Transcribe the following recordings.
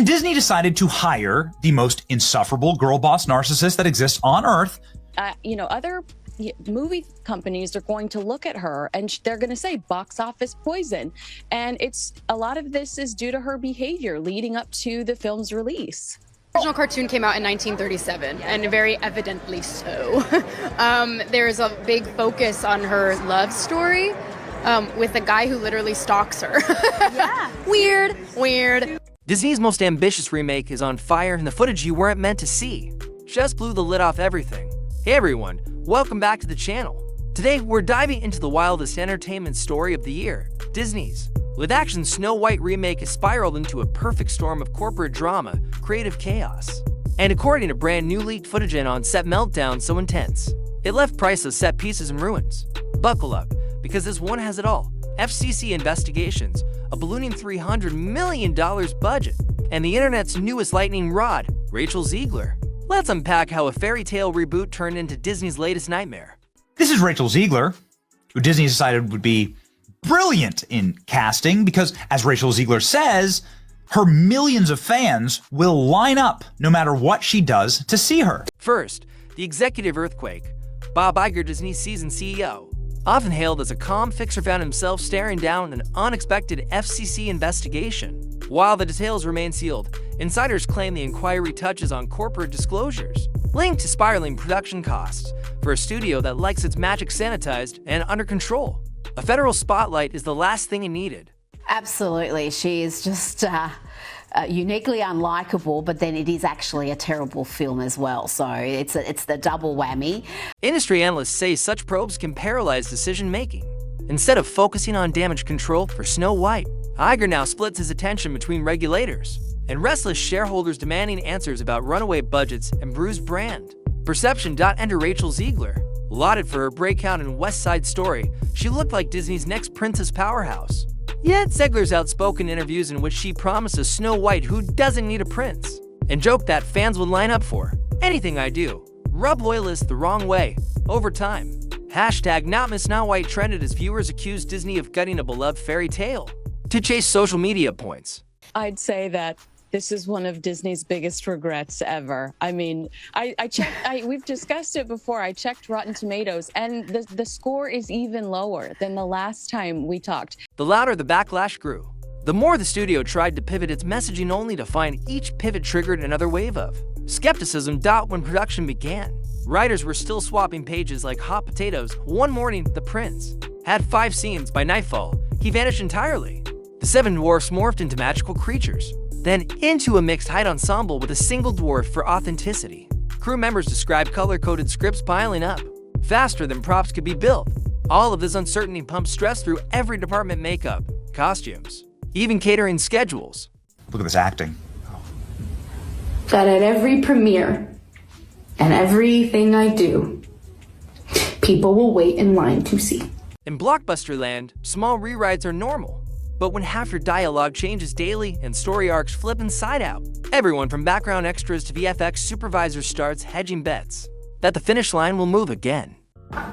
And Disney decided to hire the most insufferable girl boss narcissist that exists on Earth. Other movie companies are going to look at her and they're going to say box office poison. And a lot of this is due to her behavior leading up to the film's release. The original cartoon came out in 1937, and very evidently so. There's a big focus on her love story with a guy who literally stalks her. Yeah. Weird. Disney's most ambitious remake is on fire, and the footage you weren't meant to see just blew the lid off everything. Hey everyone, welcome back to the channel. Today we're diving into the wildest entertainment story of the year, Disney's live-action Snow White remake has spiraled into a perfect storm of corporate drama, creative chaos. And according to brand new leaked footage and on-set meltdown so intense, it left priceless set pieces in ruins. Buckle up, because this one has it all. FCC investigations, a ballooning $300 million budget, and the internet's newest lightning rod, Rachel Zegler. Let's unpack how a fairy tale reboot turned into Disney's latest nightmare. This is Rachel Zegler, who Disney decided would be brilliant in casting because, as Rachel Zegler says, her millions of fans will line up no matter what she does to see her. First, the executive earthquake. Bob Iger, Disney's seasoned CEO, often hailed as a calm fixer, found himself staring down an unexpected FCC investigation. While the details remain sealed, insiders claim the inquiry touches on corporate disclosures, linked to spiraling production costs for a studio that likes its magic sanitized and under control. A federal spotlight is the last thing it needed. Absolutely. She is just uniquely unlikable, but then it is actually a terrible film as well. So it's the double whammy. Industry analysts say such probes can paralyze decision-making. Instead of focusing on damage control for Snow White, Iger now splits his attention between regulators and restless shareholders demanding answers about runaway budgets and bruised brand. Perception. Enter Rachel Zegler. Lauded for her breakout in West Side Story, she looked like Disney's next princess powerhouse. Yet Zegler's outspoken interviews in which she promised a Snow White who doesn't need a prince, and joked that fans would line up for anything I do, rub loyalists the wrong way over time. Hashtag Not Miss Snow White trended as viewers accused Disney of gutting a beloved fairy tale to chase social media points. I'd say that this is one of Disney's biggest regrets ever. I mean, I checked, we've discussed it before. I checked Rotten Tomatoes, and the score is even lower than the last time we talked. The louder the backlash grew, the more the studio tried to pivot its messaging, only to find each pivot triggered another wave of skepticism. When production began, writers were still swapping pages like hot potatoes. One morning, the prince had 5 scenes. By nightfall, he vanished entirely. The 7 dwarfs morphed into magical creatures, then into a mixed height ensemble with a single dwarf for authenticity. Crew members described color-coded scripts piling up faster than props could be built. All of this uncertainty pumped stress through every department: makeup, costumes, even catering schedules. Look at this acting. That at every premiere and everything I do, people will wait in line to see. In blockbuster land, small rewrites are normal. But when half your dialogue changes daily and story arcs flip inside out, everyone from background extras to VFX supervisors starts hedging bets that the finish line will move again.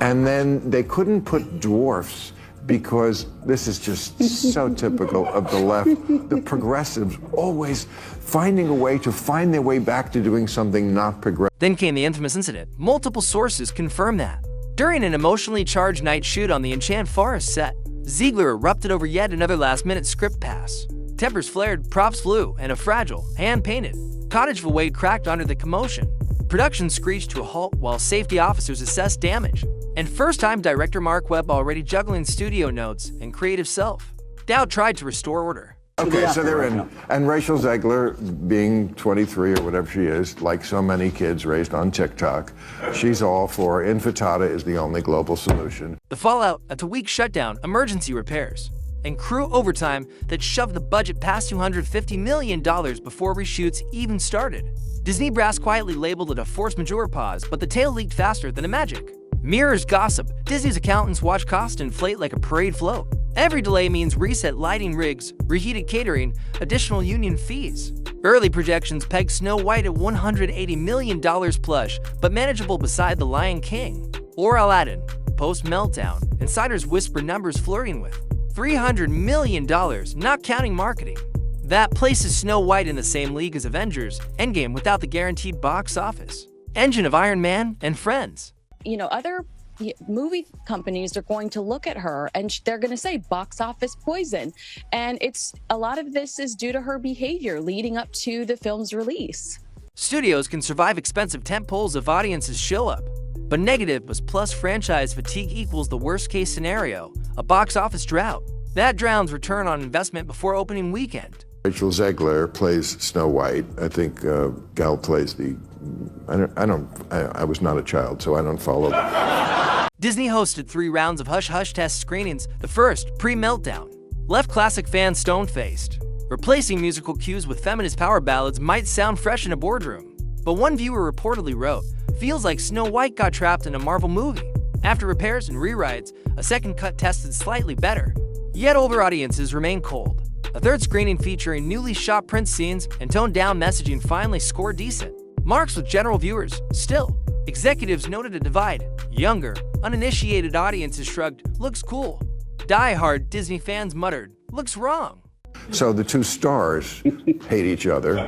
And then they couldn't put dwarfs because this is just so typical of the left. The progressives always finding a way to find their way back to doing something not progressive. Then came the infamous incident. Multiple sources confirm that. During an emotionally charged night shoot on the Enchanted Forest set, Zegler erupted over yet another last-minute script pass. Tempers flared, props flew, and a fragile, hand-painted cottage void cracked under the commotion. Production screeched to a halt while safety officers assessed damage. And first-time director Mark Webb, already juggling studio notes and creative self, Dowd tried to restore order. Okay, so they're in. And Rachel Zegler, being 23 or whatever she is, like so many kids raised on TikTok, she's all for infatata is the only global solution. The fallout at the week shutdown, emergency repairs, and crew overtime that shoved the budget past $250 million before reshoots even started. Disney brass quietly labeled it a force majeure pause, but the tale leaked faster than a magic. Mirrors gossip. Disney's accountants watch costs inflate like a parade float. Every delay means reset lighting rigs, reheated catering, additional union fees. Early projections pegged Snow White at $180 million plush, but manageable beside The Lion King or Aladdin. Post-meltdown, insiders whisper numbers flirting with $300 million, not counting marketing. That places Snow White in the same league as Avengers Endgame without the guaranteed box office engine of Iron Man and Friends. Other movie companies are going to look at her and they're going to say box office poison. And a lot of this is due to her behavior leading up to the film's release. Studios can survive expensive tentpoles if audiences show up. But negative was plus franchise fatigue equals the worst case scenario, a box office drought. That drowns return on investment before opening weekend. Rachel Zegler plays Snow White. I think Gal plays the. I was not a child, so I don't follow. Disney hosted 3 rounds of Hush Hush test screenings, the first, pre-meltdown, left classic fans stone-faced. Replacing musical cues with feminist power ballads might sound fresh in a boardroom, but one viewer reportedly wrote, "Feels like Snow White got trapped in a Marvel movie." After repairs and rewrites, a second cut tested slightly better. Yet older audiences remain cold. A third screening featuring newly shot print scenes and toned-down messaging finally scored decent. Marks with general viewers, still. Executives noted a divide. Younger, uninitiated audiences shrugged, "Looks cool." Die-hard Disney fans muttered, "Looks wrong." So the two stars hate each other.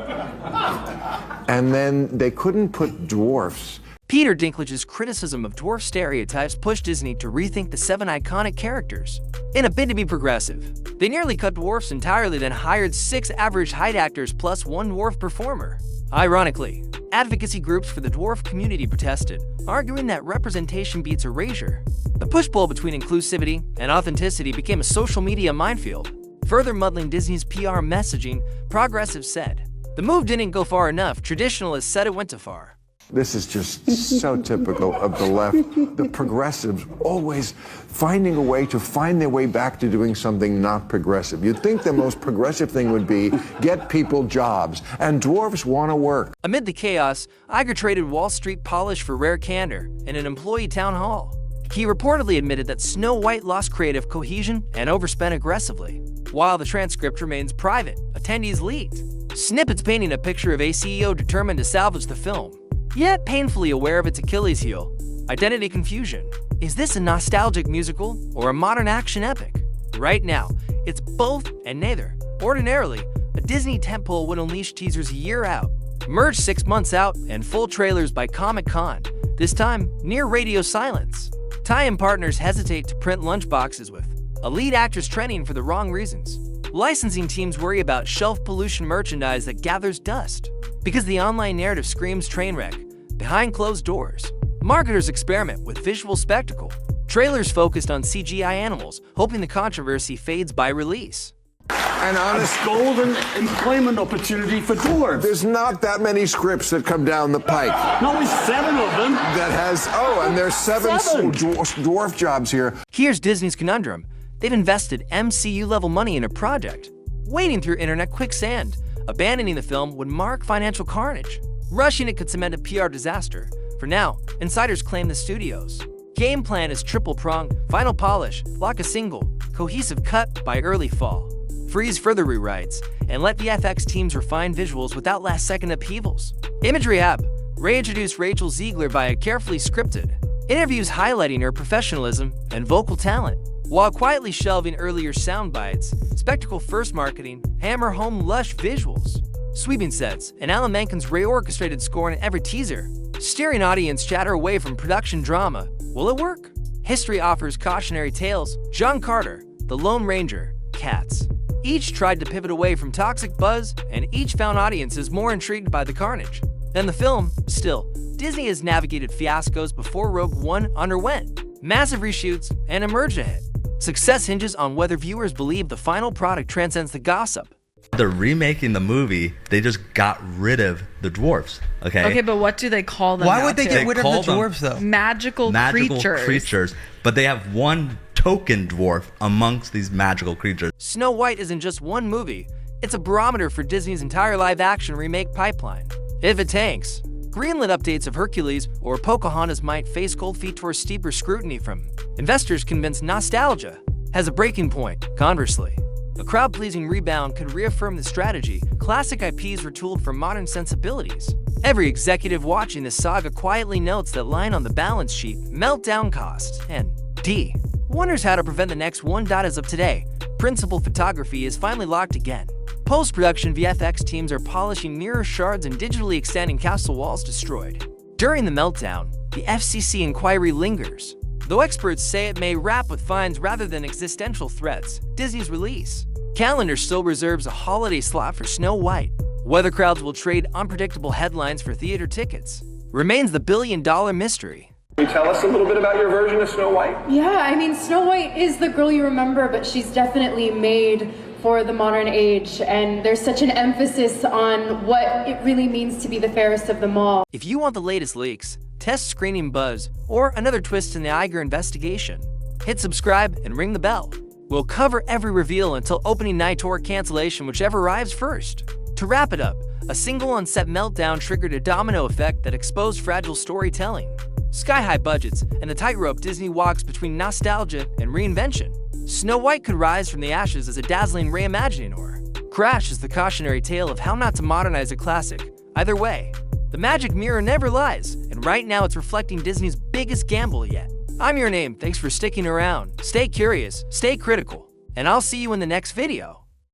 And then they couldn't put dwarfs. Peter Dinklage's criticism of dwarf stereotypes pushed Disney to rethink the 7 iconic characters. In a bid to be progressive, they nearly cut dwarfs entirely, then hired 6 average height actors plus 1 dwarf performer. Ironically, advocacy groups for the dwarf community protested, arguing that representation beats erasure. The push-pull between inclusivity and authenticity became a social media minefield, further muddling Disney's PR messaging. Progressives said, "The move didn't go far enough. Traditionalists said it went too far." This is just so typical of the left. The progressives always finding a way to find their way back to doing something not progressive. You'd think the most progressive thing would be get people jobs, and dwarves want to work. Amid the chaos, Iger traded Wall Street polish for rare candor in an employee town hall. He reportedly admitted that Snow White lost creative cohesion and overspent aggressively. While the transcript remains private, attendees leaked snippets painting a picture of a CEO determined to salvage the film, yet painfully aware of its Achilles heel, identity confusion. Is this a nostalgic musical or a modern action epic? Right now, it's both and neither. Ordinarily, a Disney tentpole would unleash teasers a year out, merge 6 months out, and full trailers by Comic-Con, this time near radio silence. Tie-in partners hesitate to print lunchboxes with a lead actress trending for the wrong reasons. Licensing teams worry about shelf pollution merchandise that gathers dust, because the online narrative screams train wreck behind closed doors. Marketers experiment with visual spectacle. Trailers focused on CGI animals, hoping the controversy fades by release. And honest, Golden employment opportunity for dwarves. there's not that many scripts that come down the pike Not only 7 of them. that has, and there's 7 7. dwarf jobs here. Here's Disney's conundrum. They've invested MCU-level money in a project, wading through internet quicksand. Abandoning the film would mark financial carnage. Rushing it could cement a PR disaster. For now, insiders claim the studio's game plan is triple-pronged, final polish, lock a single, cohesive cut by early fall. Freeze further rewrites, and let the FX teams refine visuals without last-second upheavals. Image rehab, reintroduce Rachel Zegler via carefully scripted interviews highlighting her professionalism and vocal talent, while quietly shelving earlier sound bites. Spectacle-first marketing, hammer home lush visuals, sweeping sets, and Alan Menken's reorchestrated score in every teaser, steering audience chatter away from production drama. Will it work? History offers cautionary tales. John Carter, The Lone Ranger, Cats. Each tried to pivot away from toxic buzz, and each found audiences more intrigued by the carnage than the film. Still, Disney has navigated fiascos before Rogue One underwent massive reshoots and emerged a hit. Success hinges on whether viewers believe the final product transcends the gossip. They're remaking the movie. They just got rid of the dwarfs. Okay, but what do they call them? Why now, would they too? get rid of call the them dwarves, though? magical creatures? But they have one token dwarf amongst these magical creatures. Snow White isn't just one movie, it's a barometer for Disney's entire live-action remake pipeline. If it tanks, greenlit updates of Hercules or Pocahontas might face cold feet towards steeper scrutiny from investors convinced nostalgia has a breaking point. Conversely, a crowd-pleasing rebound could reaffirm the strategy. Classic IPs retooled for modern sensibilities. Every executive watching this saga quietly notes that line on the balance sheet, meltdown costs, and D. wonders how to prevent the next one. As of today, principal photography is finally locked again. post-production VFX teams are polishing mirror shards and digitally extending castle walls destroyed. During the meltdown, the FCC inquiry lingers. Though experts say it may wrap with fines rather than existential threats, Disney's release calendar still reserves a holiday slot for Snow White. Whether crowds will trade unpredictable headlines for theater tickets remains the billion-dollar mystery. Can you tell us a little bit about your version of Snow White? Yeah, I mean, Snow White is the girl you remember, but she's definitely made for the modern age, and there's such an emphasis on what it really means to be the fairest of them all. If you want the latest leaks, test screening buzz, or another twist in the Iger investigation, hit subscribe and ring the bell. We'll cover every reveal until opening night or cancellation, whichever arrives first. To wrap it up, a single on-set meltdown triggered a domino effect that exposed fragile storytelling, sky-high budgets, and the tightrope Disney walks between nostalgia and reinvention. Snow White could rise from the ashes as a dazzling reimagining, or crash is the cautionary tale of how not to modernize a classic. Either way, the magic mirror never lies, and right now it's reflecting Disney's biggest gamble yet. I'm your name, thanks for sticking around. Stay curious, stay critical, and I'll see you in the next video.